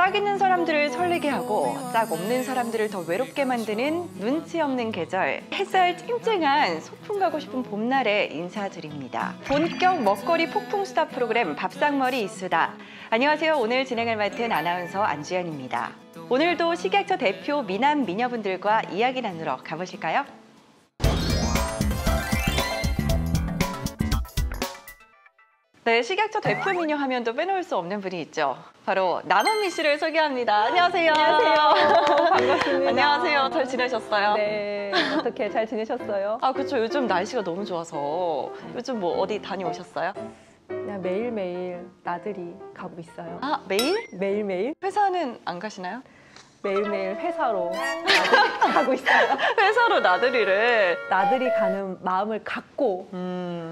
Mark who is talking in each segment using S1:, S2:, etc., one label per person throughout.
S1: 짝 있는 사람들을 설레게 하고 짝 없는 사람들을 더 외롭게 만드는 눈치 없는 계절. 햇살 쨍쨍한 소풍 가고 싶은 봄날에 인사드립니다. 본격 먹거리 폭풍 수다 프로그램 밥상머리 이수다. 안녕하세요. 오늘 진행을 맡은 아나운서 안주연입니다. 오늘도 식약처 대표 미남 미녀분들과 이야기 나누러 가보실까요? 네, 식약처 대표 미녀 하면 또 빼놓을 수 없는 분이 있죠. 바로 남은미 씨를 소개합니다. 안녕하세요.
S2: 안녕하세요. 반갑습니다.
S1: 안녕하세요. 잘 지내셨어요?
S2: 네, 어떻게 잘 지내셨어요?
S1: 아, 그렇죠. 요즘 날씨가 너무 좋아서 요즘 뭐 어디 다녀오셨어요?
S2: 그냥 매일매일 나들이 가고 있어요.
S1: 아, 매일?
S2: 매일매일?
S1: 회사는 안 가시나요?
S2: 매일매일 회사로 나들이 가고 있어요.
S1: 회사로 나들이를.
S2: 나들이 가는 마음을 갖고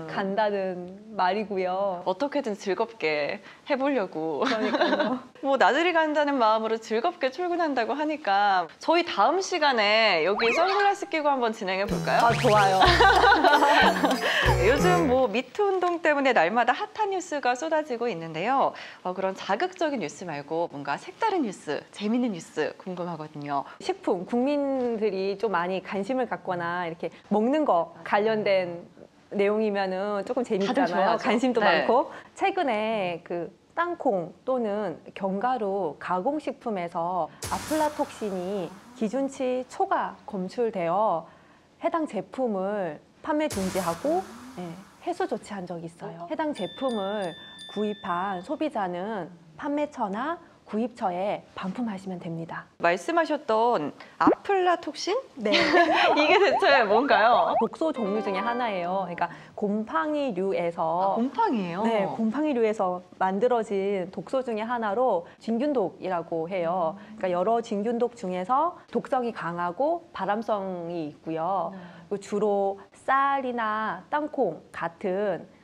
S2: 간다는 말이고요.
S1: 어떻게든 즐겁게 해보려고.
S2: 그러니까요.
S1: 뭐 나들이 간다는 마음으로 즐겁게 출근한다고 하니까 저희 다음 시간에 여기 선글라스 끼고 한번 진행해 볼까요?
S2: 아, 좋아요.
S1: 요즘 뭐 미투 운동 때문에 날마다 핫한 뉴스가 쏟아지고 있는데요. 그런 자극적인 뉴스 말고 뭔가 색다른 뉴스, 재밌는 뉴스 궁금하거든요.
S2: 식품, 국민들이 좀 많이 관심을 갖거나 이렇게 먹는 거 관련된 내용이면은 조금 재밌잖아요.
S1: 좋아하죠.
S2: 관심도
S1: 네.
S2: 많고. 최근에 그 땅콩 또는 견과류 가공식품에서 아플라톡신이 기준치 초과 검출되어 해당 제품을 판매 중지하고 해소 조치한 적이 있어요. 해당 제품을 구입한 소비자는 판매처나 구입처에 반품하시면 됩니다.
S1: 말씀하셨던 아플라톡신?
S2: 네.
S1: 이게 대체 뭔가요?
S2: 독소 종류 중에 하나예요. 그러니까 곰팡이류에서
S1: 곰팡이에요?
S2: 네, 곰팡이류에서 만들어진 독소 중에 하나로 진균독이라고 해요. 그러니까 여러 진균독 중에서 독성이 강하고 발암성이 있고요. 그리고 주로 쌀이나 땅콩 같은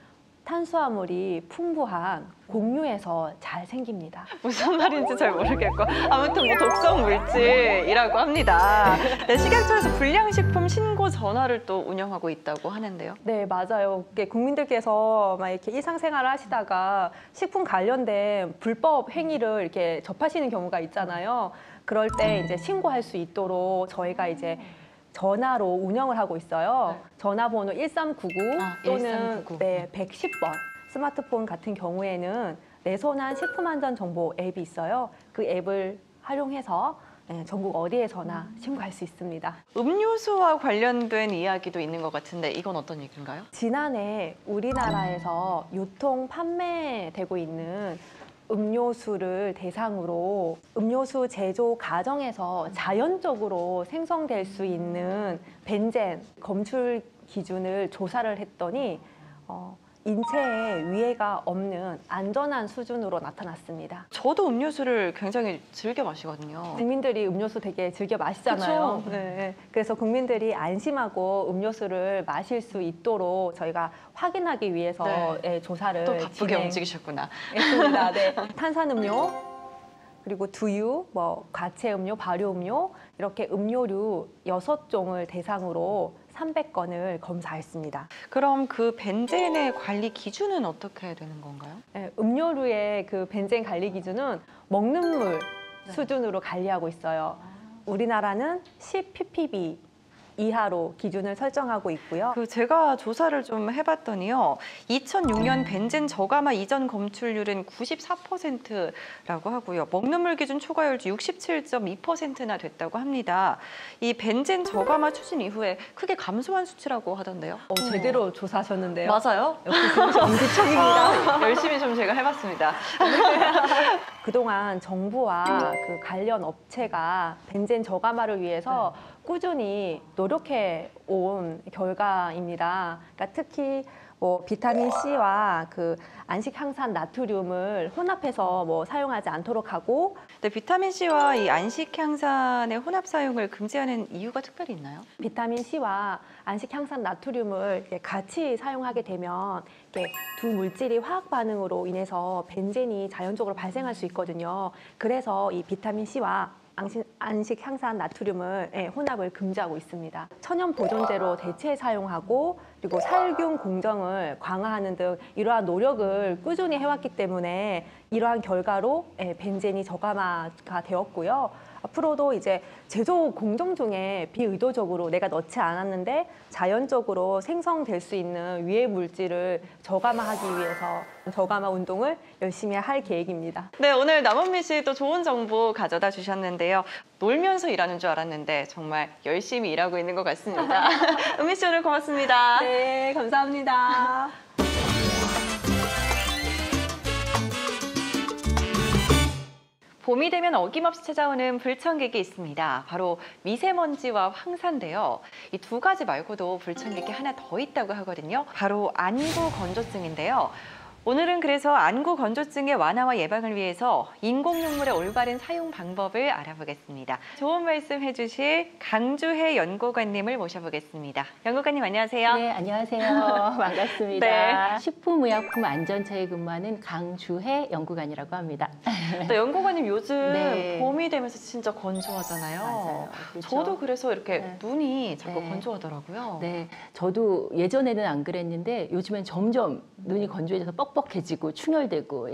S2: 탄수화물이 풍부한 곡류에서 잘 생깁니다.
S1: 무슨 말인지 잘 모르겠고 아무튼 뭐 독성 물질이라고 합니다. 네, 식약처에서 불량식품 신고 전화를 또 운영하고 있다고 하는데요.
S2: 네, 맞아요. 국민들께서 막 이렇게 일상생활을 하시다가 식품 관련된 불법 행위를 이렇게 접하시는 경우가 있잖아요. 그럴 때 이제 신고할 수 있도록 저희가 이제 전화로 운영을 하고 있어요. 전화번호 1399 또는
S1: 1399.
S2: 네, 110번. 스마트폰 같은 경우에는 내 손안 식품안전정보 앱이 있어요. 그 앱을 활용해서 전국 어디에서나 신고할 수 있습니다.
S1: 음료수와 관련된 이야기도 있는 것 같은데 이건 어떤 얘기인가요?
S2: 지난해 우리나라에서 유통 판매되고 있는 음료수를 대상으로 음료수 제조 과정에서 자연적으로 생성될 수 있는 벤젠 검출 기준을 조사를 했더니 인체에 위해가 없는 안전한 수준으로 나타났습니다.
S1: 저도 음료수를 굉장히 즐겨 마시거든요.
S2: 국민들이 음료수 되게 즐겨 마시잖아요.
S1: 그쵸?
S2: 네. 그래서 국민들이 안심하고 음료수를 마실 수 있도록 저희가 확인하기 위해서 조사를
S1: 또 바쁘게 움직이셨구나.
S2: 했습니다. 네. 탄산음료, 그리고 두유, 뭐 과채음료, 발효음료 이렇게 음료류 6종을 대상으로 300건을 검사했습니다.
S1: 그럼 그 벤젠의 관리 기준은 어떻게 되는 건가요?
S2: 네, 음료류의 그 벤젠 관리 기준은 먹는 물 수준으로 관리하고 있어요. 우리나라는 10ppb 이하로 기준을 설정하고 있고요.
S1: 제가 조사를 좀 해봤더니요. 2006년 벤젠 저감화 이전 검출률은 94%라고 하고요. 먹는 물 기준 초과율도 67.2%나 됐다고 합니다. 이 벤젠 저감화 추진 이후에 크게 감소한 수치라고 하던데요.
S2: 제대로 조사하셨는데요.
S1: 맞아요?
S2: 역시 엄지척입니다.
S1: 열심히 좀 제가 해봤습니다.
S2: 그동안 정부와 그 관련 업체가 벤젠 저감화를 위해서 꾸준히 노력해 온 결과입니다. 그러니까 특히 뭐 비타민 C와 그 안식 향산 나트륨을 혼합해서 뭐 사용하지 않도록 하고.
S1: 네, 비타민 C와 이 안식 향산의 혼합 사용을 금지하는 이유가 특별히 있나요?
S2: 비타민 C와 안식 향산 나트륨을 같이 사용하게 되면 두 물질이 화학 반응으로 인해서 벤젠이 자연적으로 발생할 수 있거든요. 그래서 이 비타민 C와 안식 향산 나트륨을 혼합을 금지하고 있습니다. 천연 보존제로 대체 사용하고 그리고 살균 공정을 강화하는 등 이러한 노력을 꾸준히 해왔기 때문에 이러한 결과로 벤젠이 저감화가 되었고요. 앞으로도 이제 제조 공정 중에 비의도적으로 내가 넣지 않았는데 자연적으로 생성될 수 있는 유해 물질을 저감화하기 위해서 저감화 운동을 열심히 할 계획입니다.
S1: 네, 오늘 남은미 씨 또 좋은 정보 가져다 주셨는데요. 놀면서 일하는 줄 알았는데 정말 열심히 일하고 있는 것 같습니다. 은미 씨 오늘 고맙습니다.
S2: 네, 감사합니다.
S1: 봄이 되면 어김없이 찾아오는 불청객이 있습니다. 바로 미세먼지와 황사인데요. 이 두 가지 말고도 불청객이 하나 더 있다고 하거든요. 바로 안구 건조증인데요. 오늘은 그래서 안구 건조증의 완화와 예방을 위해서 인공눈물의 올바른 사용 방법을 알아보겠습니다. 좋은 말씀 해주실 강주혜 연구관님을 모셔보겠습니다. 연구관님 안녕하세요.
S3: 네, 안녕하세요. 반갑습니다.
S1: 네.
S3: 식품의약품 안전처에 근무하는 강주혜 연구관이라고 합니다.
S1: 또 연구관님 요즘
S3: 네.
S1: 봄이 되면서 진짜 건조하잖아요.
S3: 맞아요. 그렇죠.
S1: 저도 그래서 이렇게
S3: 네.
S1: 눈이 자꾸
S3: 네.
S1: 건조하더라고요.
S3: 네, 저도 예전에는 안 그랬는데 요즘엔 점점 눈이 건조해져서 뻑뻑해지고 충혈되고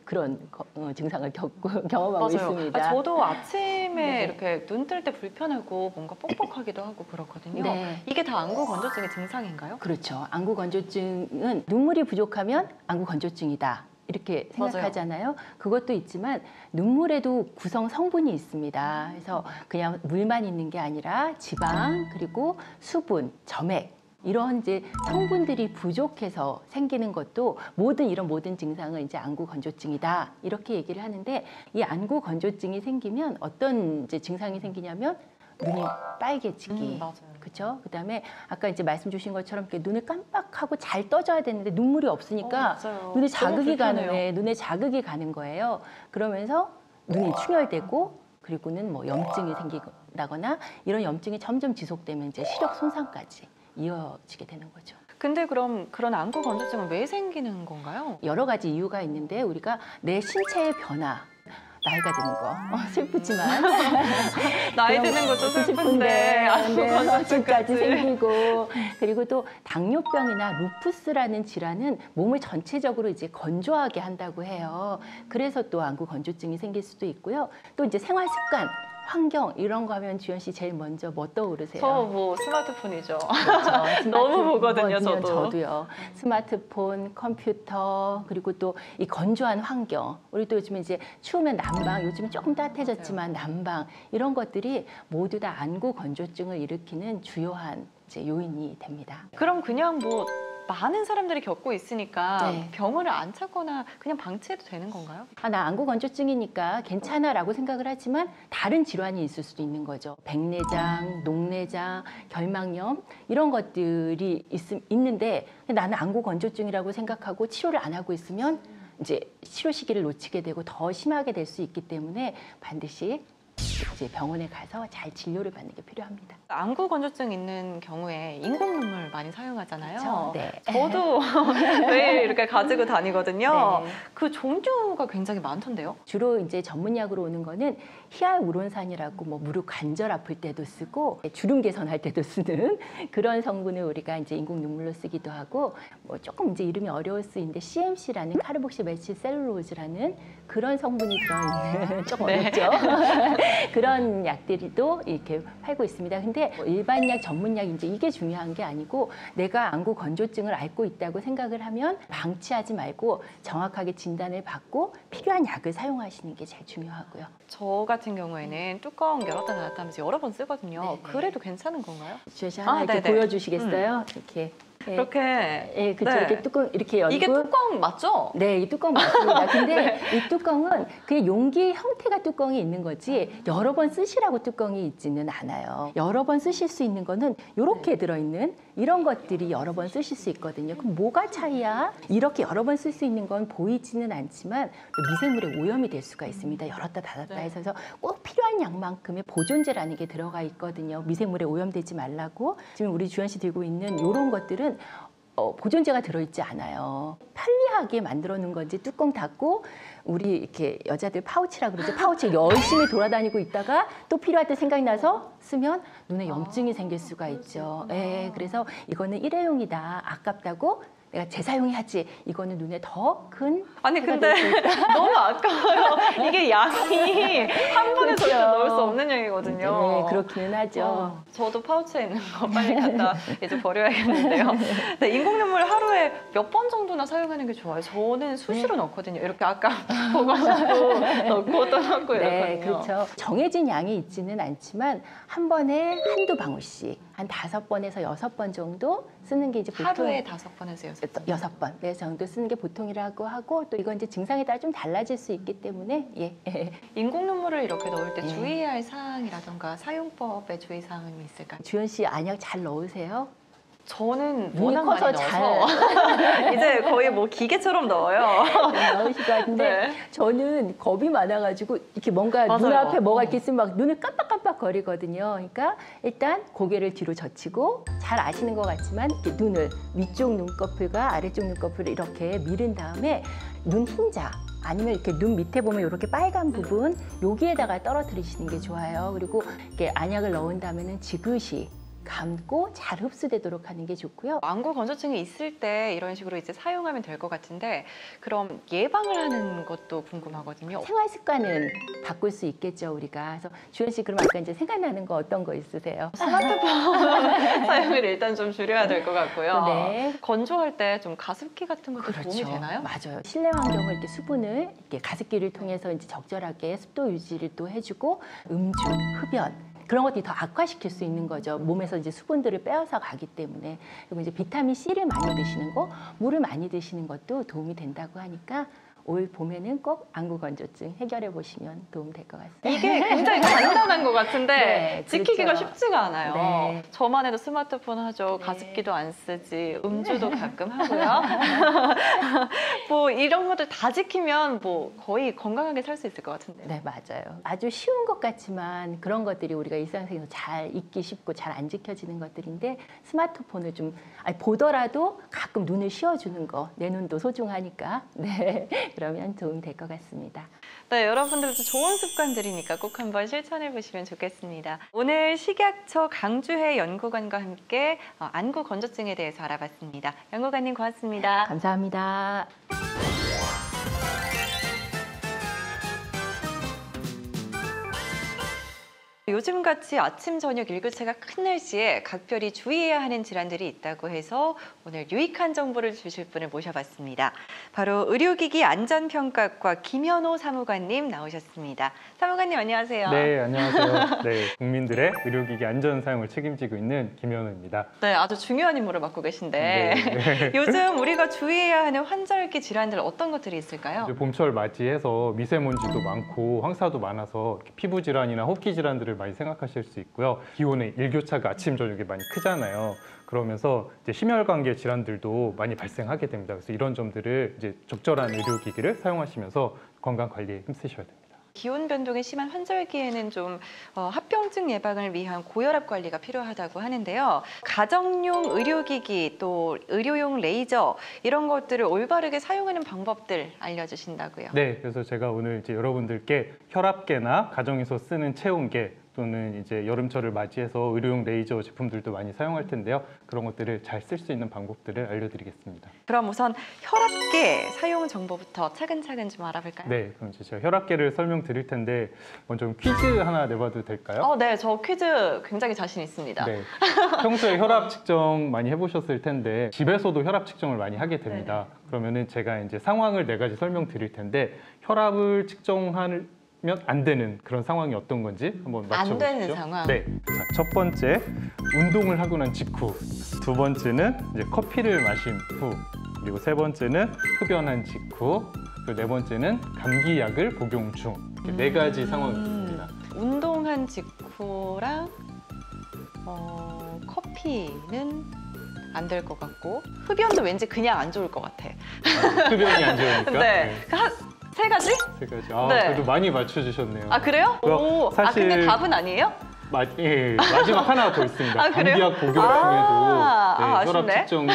S3: 그런 증상을 경험하고
S1: 맞아요.
S3: 있습니다.
S1: 저도 아침에
S3: 네.
S1: 이렇게 눈 뜰 때 불편하고 뭔가 뻑뻑하기도 하고 그렇거든요.
S3: 네.
S1: 이게 다 안구 건조증의 증상인가요?
S3: 그렇죠. 안구 건조증은 눈물이 부족하면 안구 건조증이다. 이렇게 생각하잖아요. 그것도 있지만 눈물에도 구성 성분이 있습니다. 그래서 그냥 물만 있는 게 아니라 지방 그리고 수분, 점액 이런 이제 성분들이 부족해서 생기는 것도 이런 모든 증상은 이제 안구 건조증이다 이렇게 얘기를 하는데 이 안구 건조증이 생기면 어떤 이제 증상이 생기냐면 눈이 빨개지기,
S1: 맞아요.
S3: 그렇죠? 그다음에 아까 이제 말씀 주신 것처럼 이렇게 눈을 깜빡하고 잘 떠져야 되는데 눈물이 없으니까
S1: 맞아요.
S3: 눈에
S1: 너무
S3: 자극이
S1: 불편해요.
S3: 가는 눈에 자극이 가는 거예요. 그러면서 눈이 충혈되고 그리고는 뭐 염증이 생긴다거나 이런 염증이 점점 지속되면 이제 시력 손상까지 이어지게 되는 거죠.
S1: 근데 그럼 그런 안구 건조증은 왜 생기는 건가요?
S3: 여러 가지 이유가 있는데 우리가 내 신체의 변화, 나이가 드는 거 슬프지만
S1: 나이
S3: 그런
S1: 드는 것도
S3: 것도
S1: 슬픈데 안구
S3: 건조증까지
S1: 건조증까지
S3: 생기고 그리고 또 당뇨병이나 루푸스라는 질환은 몸을 전체적으로 이제 건조하게 한다고 해요. 그래서 또 안구 건조증이 생길 수도 있고요. 또 이제 생활 습관, 환경 이런 거 하면 주연 씨 제일 먼저 뭐 떠오르세요?
S1: 저 뭐 스마트폰이죠.
S3: 그렇죠.
S1: 너무 보거든요,
S3: 스마트폰이면
S1: 저도.
S3: 저도요. 스마트폰, 컴퓨터, 그리고 또 이 건조한 환경. 우리 또 요즘에 이제 추우면 난방, 요즘은 조금 따뜻해졌지만 난방 이런 것들이 모두 다 안구 건조증을 일으키는 주요한 이제 요인이 됩니다.
S1: 그럼 그냥 뭐 많은 사람들이 겪고 있으니까
S3: 네.
S1: 병원을 안 찾거나 그냥 방치해도 되는 건가요?
S3: 나 안구 건조증이니까 괜찮아라고 생각을 하지만 다른 질환이 있을 수도 있는 거죠. 백내장, 녹내장, 결막염 이런 것들이 있는데 나는 안구 건조증이라고 생각하고 치료를 안 하고 있으면 이제 치료 시기를 놓치게 되고 더 심하게 될 수 있기 때문에 반드시 이제 병원에 가서 잘 진료를 받는 게 필요합니다.
S1: 안구 건조증 있는 경우에 인공 눈물 많이 사용하잖아요.
S3: 그렇죠? 네.
S1: 저도 매일 이렇게 가지고 다니거든요.
S3: 네.
S1: 그 종류가 굉장히 많던데요.
S3: 주로 이제 전문약으로 오는 거는 히알우론산이라고 뭐 무릎 관절 아플 때도 쓰고 주름 개선할 때도 쓰는 그런 성분을 우리가 이제 인공 눈물로 쓰기도 하고 뭐 조금 이제 이름이 어려울 수 있는데 CMC라는 카르복시 메칠 셀룰로즈라는 그런 성분이 들어있는 조금
S1: 네.
S3: 어렵죠. 그런 약들도 이렇게 팔고 있습니다. 근데 뭐 일반약, 전문약 이제 이게 중요한 게 아니고 내가 안구 건조증을 앓고 있다고 생각을 하면 방치하지 말고 정확하게 진단을 받고 필요한 약을 사용하시는 게 제일 중요하고요.
S1: 저 같은 경우에는 뚜껑 열었다 닫았다 하면서 여러 번 쓰거든요.
S3: 네네.
S1: 그래도 괜찮은 건가요?
S3: 주연 씨 하나 이렇게
S1: 네네.
S3: 보여주시겠어요? 이렇게. 예.
S1: 그렇게
S3: 예, 그쵸.
S1: 네.
S3: 이렇게 뚜껑 이렇게 열고.
S1: 이게 뚜껑 맞죠?
S3: 네, 이 뚜껑 맞습니다. 근데 이 뚜껑은 그냥 용기 형태가 뚜껑이 있는 거지 여러 번 쓰시라고 뚜껑이 있지는 않아요. 여러 번 쓰실 수 있는 거는 이렇게 들어있는 이런 것들이 여러 번 쓰실 수 있거든요. 그럼 뭐가 차이야? 이렇게 여러 번 쓸 수 있는 건 보이지는 않지만 미생물의 오염이 될 수가 있습니다. 열었다 닫았다
S1: 네.
S3: 해서 꼭 필요한 양만큼의 보존제라는 게 들어가 있거든요. 미생물에 오염되지 말라고. 지금 우리 주연 씨 들고 있는 이런 것들은 보존제가 들어있지 않아요. 편리하게 만들어 놓은 건지 뚜껑 닫고 우리 이렇게 여자들 파우치라 그러죠. 파우치 열심히 돌아다니고 있다가 또 필요할 때 생각이 나서 쓰면 눈에 염증이 생길 수가 있죠. 예, 그래서 이거는 일회용이다. 아깝다고 내가 재사용해야지. 이거는 눈에 더 큰
S1: 아니 근데 너무 아까워요. 이게 양이 한 번에 절대 넣을 수 없는 양이거든요.
S3: 네, 그렇기는 하죠.
S1: 저도 파우치에 있는 거 빨리 갖다 이제 버려야겠는데요. 네, 인공 눈물 하루에 몇 번 정도나 사용하는 게 좋아요? 저는 수시로 넣거든요. 이렇게 아까 보관하고 넣고 또 넣고
S3: 네,
S1: 이러거든요.
S3: 그렇죠. 정해진 양이 있지는 않지만 한 번에 한두 방울씩 한 5번에서 6번 정도 쓰는 게 이제 보통
S1: 하루에 5번에서 6번.
S3: 6번 네 정도 쓰는 게 보통이라고 하고 또 이건 이제 증상에 따라 좀 달라질 수 있기 때문에 예.
S1: 인공 눈물을 이렇게 넣을 때
S3: 네.
S1: 주의해야 할 사항이라던가 사용법에 주의 사항이 있을까요?
S3: 주연 씨 안약 잘 넣으세요?
S1: 저는
S3: 눈이
S1: 워낙 많이
S3: 커서
S1: 넣어서 이제 거의 뭐 기계처럼 넣어요.
S3: 넣으실 것 같은데
S1: 네.
S3: 저는 겁이 많아가지고 이렇게 뭔가
S1: 맞아요.
S3: 눈앞에 뭐가 이렇게 있으면 막 눈을 깜빡깜빡 거리거든요. 그러니까 일단 고개를 뒤로 젖히고 잘 아시는 것 같지만 이렇게 눈을 위쪽 눈꺼풀과 아래쪽 눈꺼풀을 이렇게 밀은 다음에 눈 흰자 아니면 이렇게 눈 밑에 보면 이렇게 빨간 부분 여기에다가 떨어뜨리시는 게 좋아요. 그리고 이렇게 안약을 넣은 다음에는 지그시 감고 잘 흡수되도록 하는 게 좋고요.
S1: 안구 건조증이 있을 때 이런 식으로 이제 사용하면 될 것 같은데 그럼 예방을 하는 것도 궁금하거든요.
S3: 생활 습관은 바꿀 수 있겠죠, 우리가. 그래서 주연 씨 그럼 아까 이제 생각나는 거 어떤 거 있으세요?
S1: 스마트폰 사용을 일단 좀 줄여야 될 것 같고요.
S3: 네.
S1: 건조할 때 좀 가습기 같은 것도 도움이 되나요?
S3: 맞아요. 실내 환경을 이렇게 수분을 이렇게 가습기를 통해서 이제 적절하게 습도 유지를 또 해주고 음주, 흡연 그런 것들이 더 악화시킬 수 있는 거죠. 몸에서 이제 수분들을 빼앗아 가기 때문에. 그리고 이제 비타민 C를 많이 드시는 거, 물을 많이 드시는 것도 도움이 된다고 하니까 올 봄에는 꼭 안구 건조증 해결해 보시면 도움 될 것 같습니다.
S1: 이게 굉장히 간단한 것 같은데
S3: 네,
S1: 지키기가
S3: 그렇죠.
S1: 쉽지가 않아요.
S3: 네.
S1: 저만 해도 스마트폰 하죠.
S3: 네.
S1: 가습기도 안 쓰지. 음주도 가끔 하고요. 뭐 이런 것들 다 지키면 뭐 거의 건강하게 살 수 있을 것 같은데요.
S3: 네, 맞아요. 아주 쉬운 것 같지만 그런 것들이 우리가 일상생활에서 잘 잊기 쉽고 잘 안 지켜지는 것들인데 스마트폰을 좀 보더라도 가끔 눈을 쉬어주는 거, 내 눈도 소중하니까 네, 그러면 도움이 될 것 같습니다.
S1: 네, 여러분들도 좋은 습관들이니까 꼭 한번 실천해 보시면 좋겠습니다. 오늘 식약처 강주혜 연구관과 함께 안구 건조증에 대해서 알아봤습니다. 연구관님 고맙습니다.
S3: 감사합니다.
S1: 요즘같이 아침, 저녁 일교차가 큰 날씨에 각별히 주의해야 하는 질환들이 있다고 해서 오늘 유익한 정보를 주실 분을 모셔봤습니다. 바로 의료기기 안전평가과 김현호 사무관님 나오셨습니다. 사무관님 안녕하세요.
S4: 네, 안녕하세요. 네, 국민들의 의료기기 안전 사용을 책임지고 있는 김현우입니다.
S1: 네, 아주 중요한 임무를 맡고 계신데
S4: 네.
S1: 요즘 우리가 주의해야 하는 환절기 질환들 어떤 것들이 있을까요?
S4: 이제 봄철 맞이해서 미세먼지도 많고 황사도 많아서 피부 질환이나 호흡기 질환들을 많이 생각하실 수 있고요. 기온의 일교차가 아침 저녁에 많이 크잖아요. 그러면서 이제 심혈관계 질환들도 많이 발생하게 됩니다. 그래서 이런 점들을 이제 적절한 의료기기를 사용하시면서 건강 관리에 힘쓰셔야 됩니다.
S1: 기온 변동이 심한 환절기에는 좀 합병증 예방을 위한 고혈압 관리가 필요하다고 하는데요. 가정용 의료기기 또 의료용 레이저 이런 것들을 올바르게 사용하는 방법들 알려주신다고요.
S4: 네, 그래서 제가 오늘 이제 여러분들께 혈압계나 가정에서 쓰는 체온계 또는 이제 여름철을 맞이해서 의료용 레이저 제품들도 많이 사용할 텐데요. 그런 것들을 잘 쓸 수 있는 방법들을 알려드리겠습니다.
S1: 그럼 우선 혈압계 사용 정보부터 차근차근 좀 알아볼까요?
S4: 네, 그럼 이제 제가 혈압계를 설명드릴 텐데 먼저 퀴즈 하나 내봐도 될까요?
S1: 네, 저 퀴즈 굉장히 자신 있습니다.
S4: 네, 평소에 혈압 측정 많이 해보셨을 텐데 집에서도 혈압 측정을 많이 하게 됩니다. 그러면은 제가 이제 상황을 4가지 설명드릴 텐데 혈압을 측정하는 안 되는 그런 상황이 어떤 건지 한번 맞춰보시죠.
S1: 안 되는 상황?
S4: 네. 자, 첫 번째, 운동을 하고 난 직후. 두 번째는 이제 커피를 마신 후. 그리고 세 번째는 흡연한 직후. 그리고 네 번째는 감기약을 복용 중. 이렇게 4가지 상황이 있습니다.
S1: 운동한 직후랑 커피는 안 될 것 같고 흡연도 왠지 그냥 안 좋을 것 같아.
S4: 흡연이 안 좋으니까.
S1: 네. 세 가지?
S4: 3가지. 아,
S1: 네.
S4: 그래도 많이 맞춰주셨네요.
S1: 아 그래요?
S4: 그럼
S1: 오,
S4: 사실-
S1: 근데 답은 아니에요?
S4: 마지막 하나 더 있습니다.
S1: 아, 그래요?
S4: 감기약 복용 중에도 혈압
S1: 아쉽네.
S4: 측정이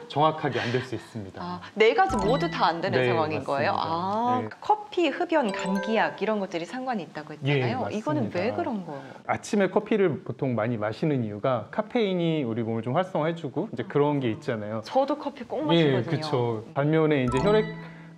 S4: 정확하게 안 될 수 있습니다.
S1: 네 가지 모두 다 안 되는
S4: 네,
S1: 상황인 거예요?
S4: 맞습니다. 네.
S1: 커피, 흡연, 감기약 이런 것들이 상관이 있다고
S4: 예,
S1: 했잖아요.
S4: 맞습니다.
S1: 이거는 왜 그런 거예요?
S4: 아침에 커피를 보통 많이 마시는 이유가 카페인이 우리 몸을 좀 활성화해주고 이제 그런 게 있잖아요.
S1: 저도 커피 꼭
S4: 예,
S1: 마시거든요.
S4: 그렇죠. 반면에 이제 혈액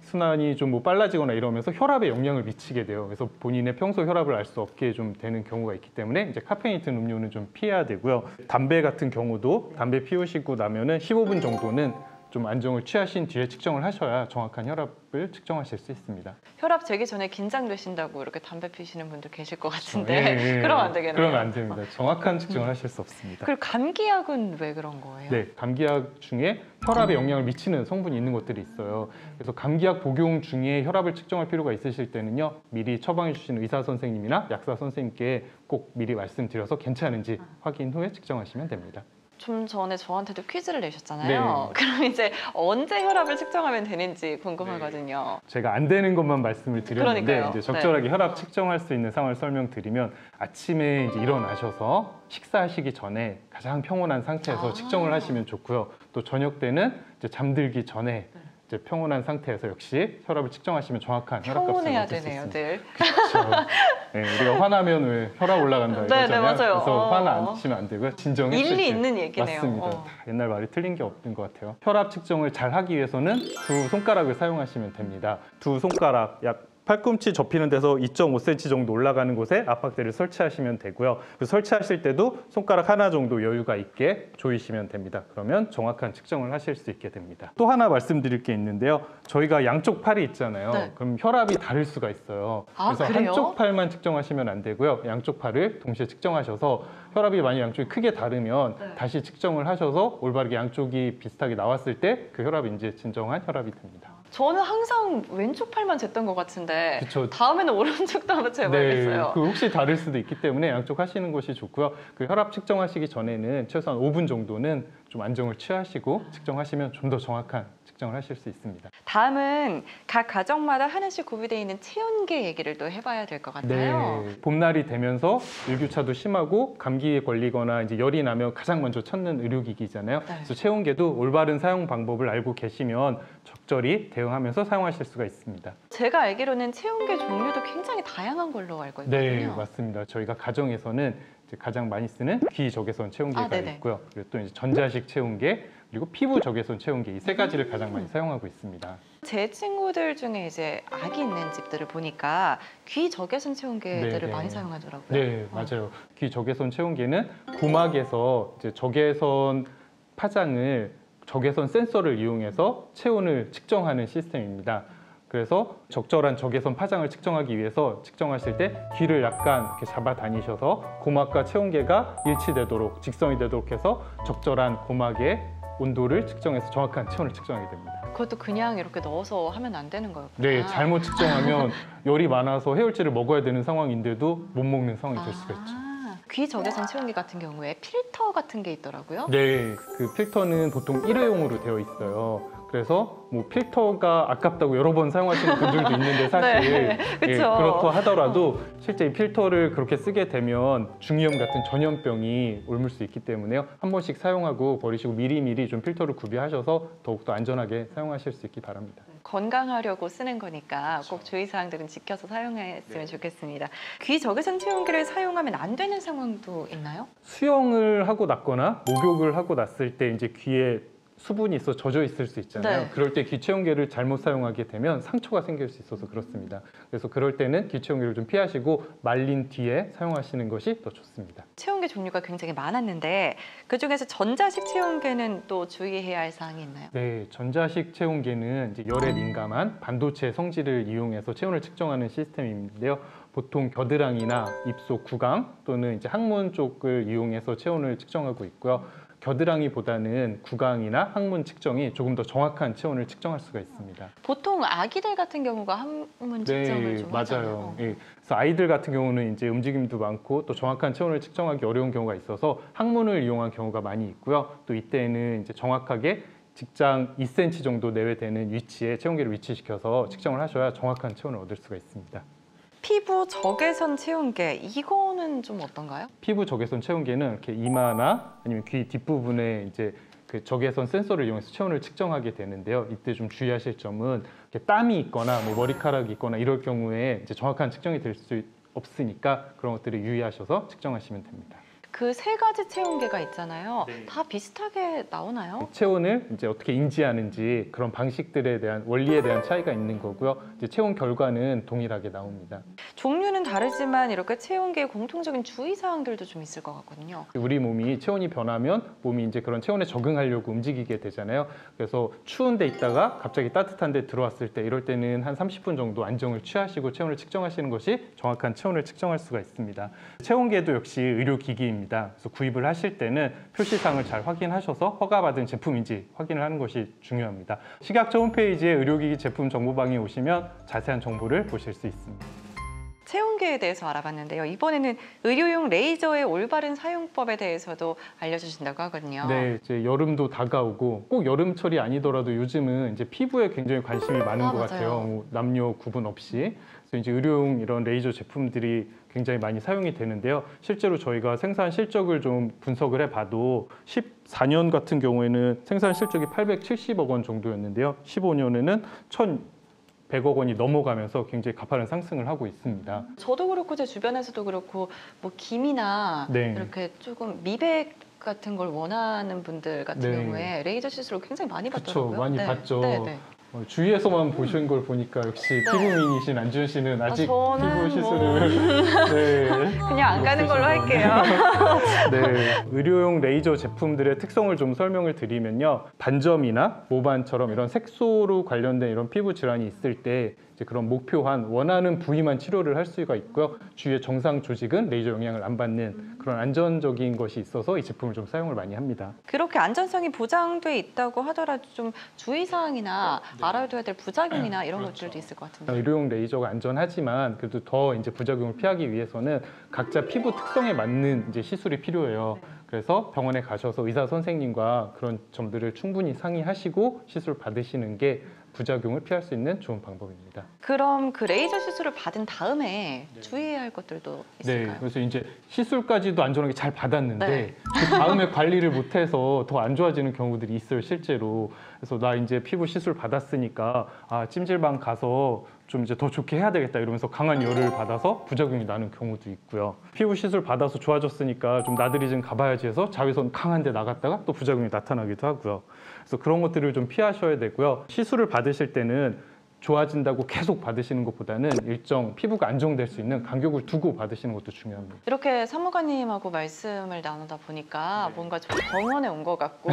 S4: 순환이 좀 뭐 빨라지거나 이러면서 혈압에 영향을 미치게 돼요. 그래서 본인의 평소 혈압을 알 수 없게 좀 되는 경우가 있기 때문에 이제 카페인 든 음료는 좀 피해야 되고요. 담배 같은 경우도 담배 피우시고 나면은 15분 정도는 좀 안정을 취하신 뒤에 측정을 하셔야 정확한 혈압을 측정하실 수 있습니다.
S1: 혈압 재기 전에 긴장되신다고 이렇게 담배 피시는 분들 계실 것 같은데
S4: 예, 예.
S1: 그러면 안 되겠네요.
S4: 그러면 안 됩니다. 정확한 측정을 하실 수 없습니다.
S1: 그리고 감기약은 왜 그런 거예요?
S4: 네, 감기약 중에 혈압에 영향을 미치는 성분이 있는 것들이 있어요. 그래서 감기약 복용 중에 혈압을 측정할 필요가 있으실 때는요, 미리 처방해 주신 의사 선생님이나 약사 선생님께 꼭 미리 말씀드려서 괜찮은지 확인 후에 측정하시면 됩니다.
S1: 좀 전에 저한테도 퀴즈를 내셨잖아요.
S4: 네.
S1: 그럼 이제 언제 혈압을 측정하면 되는지 궁금하거든요.
S4: 제가 안 되는 것만 말씀을 드렸는데
S1: 그러니까요.
S4: 이제 적절하게 혈압 측정할 수 있는 상황을 설명드리면 아침에 이제 일어나셔서 식사하시기 전에 가장 평온한 상태에서 측정을 하시면 좋고요. 또 저녁 때는 이제 잠들기 전에 이제 평온한 상태에서 역시 혈압을 측정하시면 정확한 혈압값을
S1: 평온해야
S4: 얻을 수
S1: 되네요,
S4: 있습니다.
S1: 늘.
S4: 그렇죠. 네, 우리가 화나면 왜 혈압 올라간다
S1: 네,
S4: 이러잖아요.
S1: 네, 맞아요.
S4: 그래서 화나시면 안 되고요. 진정해
S1: 일리
S4: 주실 때.
S1: 있는 얘기네요.
S4: 맞습니다. 다 옛날 말이 틀린 게 없는 것 같아요. 혈압 측정을 잘 하기 위해서는 두 손가락을 사용하시면 됩니다. 두 손가락 약 팔꿈치 접히는 데서 2.5cm 정도 올라가는 곳에 압박대를 설치하시면 되고요. 설치하실 때도 손가락 하나 정도 여유가 있게 조이시면 됩니다. 그러면 정확한 측정을 하실 수 있게 됩니다. 또 하나 말씀드릴 게 있는데요. 저희가 양쪽 팔이 있잖아요.
S1: 네.
S4: 그럼 혈압이 다를 수가 있어요.
S1: 아,
S4: 그래서
S1: 그래요?
S4: 한쪽 팔만 측정하시면 안 되고요. 양쪽 팔을 동시에 측정하셔서 혈압이 만약 양쪽이 크게 다르면 다시 측정을 하셔서 올바르게 양쪽이 비슷하게 나왔을 때 그 혈압이 이제 진정한 혈압이 됩니다.
S1: 저는 항상 왼쪽 팔만 쟀던 것 같은데
S4: 그쵸.
S1: 다음에는 오른쪽도 한번 재봐야겠어요.
S4: 그 혹시 다를 수도 있기 때문에 양쪽 하시는 것이 좋고요. 그 혈압 측정하시기 전에는 최소한 5분 정도는 좀 안정을 취하시고 측정하시면 좀 더 정확한 측정을 하실 수 있습니다.
S1: 다음은 각 가정마다 하나씩 구비되어 있는 체온계 얘기를 또 해봐야 될 것 같아요.
S4: 네, 봄날이 되면서 일교차도 심하고 감기에 걸리거나 이제 열이 나면 가장 먼저 찾는 의료기기잖아요.
S1: 네.
S4: 그래서 체온계도 올바른 사용 방법을 알고 계시면 적절히 대응하면서 사용하실 수가 있습니다.
S1: 제가 알기로는 체온계 종류도 굉장히 다양한 걸로 알고 있거든요.
S4: 네, 맞습니다. 저희가 가정에서는 이제 가장 많이 쓰는 귀적외선 체온계가
S1: 네네.
S4: 있고요. 그리고 또 이제 전자식 체온계, 그리고 피부 적외선 체온계 이 세 가지를 가장 많이 사용하고 있습니다.
S1: 제 친구들 중에 이제 아기 있는 집들을 보니까 귀 적외선 체온계들을
S4: 네네.
S1: 많이 사용하더라고요.
S4: 네, 맞아요. 귀 적외선 체온계는 고막에서 이제 적외선 파장을 적외선 센서를 이용해서 체온을 측정하는 시스템입니다. 그래서 적절한 적외선 파장을 측정하기 위해서 측정하실 때 귀를 약간 이렇게 잡아 다니셔서 고막과 체온계가 일치되도록 직선이 되도록 해서 적절한 고막의 온도를 측정해서 정확한 체온을 측정하게 됩니다.
S1: 그것도 그냥 이렇게 넣어서 하면 안 되는 거였구나.
S4: 네, 잘못 측정하면 열이 많아서 해열제를 먹어야 되는 상황인데도 못 먹는 상황이 될 수가 있죠.
S1: 귀 적외선 체온계 같은 경우에 필터 같은 게 있더라고요.
S4: 네, 그 필터는 보통 일회용으로 되어 있어요. 그래서 뭐 필터가 아깝다고 여러 번 사용하시는 분들도 있는데 사실
S1: 네, 그쵸.
S4: 그렇다 하더라도 실제 이 필터를 그렇게 쓰게 되면 중이염 같은 전염병이 옮을 수 있기 때문에요. 한 번씩 사용하고 버리시고 미리미리 좀 필터를 구비하셔서 더욱더 안전하게 사용하실 수 있기 바랍니다.
S1: 건강하려고 쓰는 거니까 꼭 주의사항들은 지켜서 사용했으면 좋겠습니다. 귀 적외선 체온계를 사용하면 안 되는 상황도 있나요?
S4: 수영을 하고 났거나 목욕을 하고 났을 때 이제 귀에 수분이 있어 젖어 있을 수 있잖아요.
S1: 네.
S4: 그럴 때 귀체온계를 잘못 사용하게 되면 상처가 생길 수 있어서 그렇습니다. 그래서 그럴 때는 귀체온계를 좀 피하시고 말린 뒤에 사용하시는 것이 더 좋습니다.
S1: 체온계 종류가 굉장히 많았는데 그중에서 전자식 체온계는 또 주의해야 할 사항이 있나요?
S4: 네, 전자식 체온계는 이제 열에 민감한 반도체 성질을 이용해서 체온을 측정하는 시스템인데요. 보통 겨드랑이나 입속 구강 또는 이제 항문 쪽을 이용해서 체온을 측정하고 있고요. 겨드랑이보다는 구강이나 항문 측정이 조금 더 정확한 체온을 측정할 수가 있습니다.
S1: 보통 아기들 같은 경우가 항문 측정을 좀 하잖아요.
S4: 맞아요. 예. 그래서 아이들 같은 경우는 이제 움직임도 많고 또 정확한 체온을 측정하기 어려운 경우가 있어서 항문을 이용한 경우가 많이 있고요. 또 이때는 이제 정확하게 직장 2cm 정도 내외되는 위치에 체온계를 위치시켜서 측정을 하셔야 정확한 체온을 얻을 수가 있습니다.
S1: 피부 적외선 체온계 이거는 좀 어떤가요?
S4: 피부 적외선 체온계는 이렇게 이마나 아니면 귀 뒷부분에 이제 그 적외선 센서를 이용해서 체온을 측정하게 되는데요. 이때 좀 주의하실 점은 이렇게 땀이 있거나 뭐 머리카락이 있거나 이럴 경우에 이제 정확한 측정이 될 수 없으니까 그런 것들을 유의하셔서 측정하시면 됩니다.
S1: 그 세 가지 체온계가 있잖아요.
S4: 네.
S1: 다 비슷하게 나오나요?
S4: 체온을 이제 어떻게 인지하는지 그런 방식들에 대한 원리에 대한 차이가 있는 거고요. 이제 체온 결과는 동일하게 나옵니다.
S1: 종류는 다르지만 이렇게 체온계의 공통적인 주의사항들도 좀 있을 것 같거든요.
S4: 우리 몸이 체온이 변하면 몸이 이제 그런 체온에 적응하려고 움직이게 되잖아요. 그래서 추운 데 있다가 갑자기 따뜻한 데 들어왔을 때 이럴 때는 한 30분 정도 안정을 취하시고 체온을 측정하시는 것이 정확한 체온을 측정할 수가 있습니다. 체온계도 역시 의료기기입니다. 그래서 구입을 하실 때는 표시사항을 잘 확인하셔서 허가받은 제품인지 확인을 하는 것이 중요합니다. 식약처 홈페이지에 의료기기 제품 정보방에 오시면 자세한 정보를 보실 수 있습니다.
S1: 체온계에 대해서 알아봤는데요. 이번에는 의료용 레이저의 올바른 사용법에 대해서도 알려주신다고 하거든요.
S4: 네, 이제 여름도 다가오고 꼭 여름철이 아니더라도 요즘은 이제 피부에 굉장히 관심이 많은 것
S1: 맞아요.
S4: 같아요. 뭐 남녀 구분 없이. 그래서 이제 의료용 이런 레이저 제품들이 굉장히 많이 사용이 되는데요. 실제로 저희가 생산 실적을 좀 분석을 해봐도 14년 같은 경우에는 생산 실적이 870억 원 정도였는데요. 15년에는 1,100억 원이 넘어가면서 굉장히 가파른 상승을 하고 있습니다.
S1: 저도 그렇고 제 주변에서도 그렇고 뭐 김이나
S4: 네.
S1: 이렇게 조금 미백 같은 걸 원하는 분들 같은
S4: 네.
S1: 경우에 레이저 시술을 굉장히 많이
S4: 그쵸,
S1: 받더라고요.
S4: 많이 봤죠.
S1: 네, 네.
S4: 주위에서만 보신 걸 보니까 역시 피부미인이신 안지훈 씨는 아직
S1: 저는
S4: 피부
S1: 뭐
S4: 시술을 네.
S1: 그냥 안 가는 걸로 할게요.
S4: 네, 의료용 레이저 제품들의 특성을 좀 설명을 드리면요. 반점이나 모반처럼 이런 색소로 관련된 이런 피부 질환이 있을 때 이제 그런 목표한 원하는 부위만 치료를 할 수가 있고요. 주위의 정상 조직은 레이저 영향을 안 받는 그런 안전적인 것이 있어서 이 제품을 좀 사용을 많이 합니다.
S1: 그렇게 안전성이 보장돼 있다고 하더라도 좀 주의사항이나 알아둬야 될 부작용이나 이런 것들도 있을 것 같은데.
S4: 의료용 레이저가 안전하지만 그래도 더 이제 부작용을 피하기 위해서는 각자 피부 특성에 맞는 이제 시술이 필요해요. 그래서 병원에 가셔서 의사 선생님과 그런 점들을 충분히 상의하시고 시술 받으시는 게 부작용을 피할 수 있는 좋은 방법입니다.
S1: 그럼 그 레이저 시술을 받은 다음에 주의해야 할 것들도 있을까요?
S4: 네, 그래서 이제 시술까지도 안전하게 잘 받았는데
S1: 네.
S4: 그 다음에 관리를 못해서 더 안 좋아지는 경우들이 있어요, 실제로. 그래서 나 이제 피부 시술 받았으니까 찜질방 가서 좀 이제 더 좋게 해야 되겠다 이러면서 강한 열을 받아서 부작용이 나는 경우도 있고요. 피부 시술 받아서 좋아졌으니까 좀 나들이 좀 가봐야지 해서 자외선 강한 데 나갔다가 또 부작용이 나타나기도 하고요. 그래서 그런 것들을 좀 피하셔야 되고요. 시술을 받으실 때는 좋아진다고 계속 받으시는 것보다는 일정 피부가 안정될 수 있는 간격을 두고 받으시는 것도 중요합니다.
S1: 이렇게 사무관님하고 말씀을 나누다 보니까 뭔가 좀 병원에 온 것 같고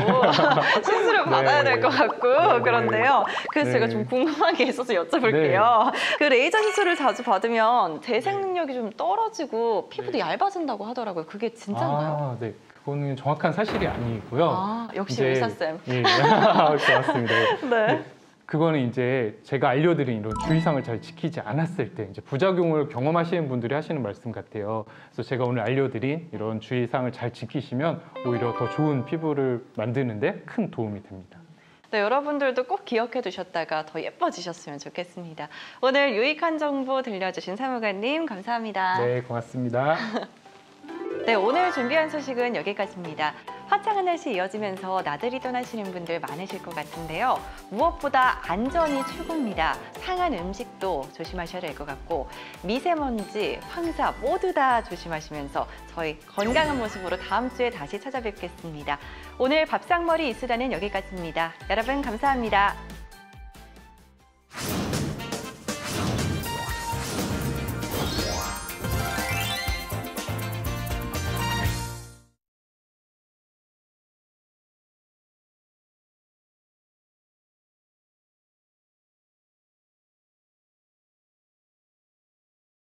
S1: 시술을 받아야 될 것 같고 그런데요. 그래서
S4: 네.
S1: 제가 좀 궁금한 게 있어서 여쭤볼게요. 그 레이저 시술을 자주 받으면 재생 능력이 좀 떨어지고 피부도 얇아진다고 하더라고요. 그게 진짜인가요?
S4: 네. 그거는 정확한 사실이 아니고요.
S1: 역시
S4: 이제-
S1: 의사쌤.
S4: 예, 맞습니다.
S1: 네.
S4: 그거는 이제 제가 알려드린 이런 주의사항을 잘 지키지 않았을 때 이제 부작용을 경험하시는 분들이 하시는 말씀 같아요. 그래서 제가 오늘 알려드린 이런 주의사항을 잘 지키시면 오히려 더 좋은 피부를 만드는데 큰 도움이 됩니다.
S1: 네, 여러분들도 꼭 기억해 두셨다가 더 예뻐지셨으면 좋겠습니다. 오늘 유익한 정보 들려주신 사무관님 감사합니다.
S4: 네, 고맙습니다.
S1: 네, 오늘 준비한 소식은 여기까지입니다. 화창한 날씨 이어지면서 나들이 떠나시는 분들 많으실 것 같은데요. 무엇보다 안전이 최고입니다. 상한 음식도 조심하셔야 될 것 같고 미세먼지, 황사 모두 다 조심하시면서 저희 건강한 모습으로 다음 주에 다시 찾아뵙겠습니다. 오늘 밥상머리 이수다는 여기까지입니다. 여러분 감사합니다.